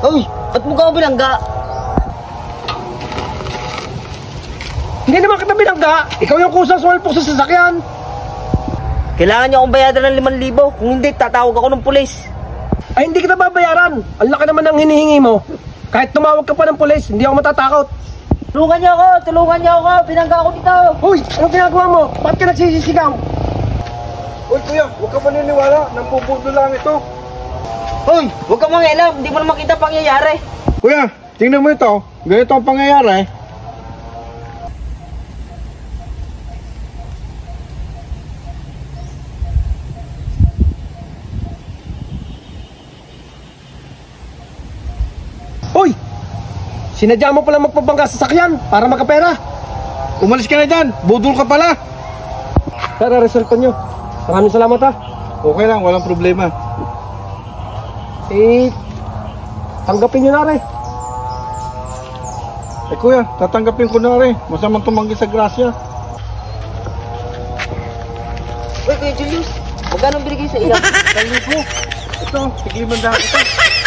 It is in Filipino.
Uy, ba't mo ka binangga? Hindi naman kita binangga. Ikaw yung kusang sumalpok sa sasakyan. Kailangan niyo akong bayaran ng 5,000. Kung hindi, tatawag ako ng pulis. Ay, hindi kita babayaran. Ang laki naman ng hinihingi mo. Kahit tumawag ka pa ng pulis, hindi ako matatakot. Tulungan niyo ako! Tulungan niyo ako! Binangga ako dito! Uy, anong ginagawa mo? Ba't ka nagsisisigaw? Uy kuya, huwag ka maniniwala. Nampupudo lang ito. Hoy! Huwag kang mangialam! Hindi mo na makita pangyayari! Kuya, tingnan mo ito. Ganito ang pangyayari. Uy! Sinadya mo pala magpabangga sa sakyan para makapera. Umalis ka na dyan. Budol ka pala. Tara, resulta nyo. Maraming salamat ha. Okay lang, walang problema. Eh, tanggapin nyo na rin. Eh kuya, tatanggapin ko na rin. Masamang tumanggi sa grasya. Uy, Kuya Julius! Magkano binigay sa ilang? Ito, tiglimandaan ito.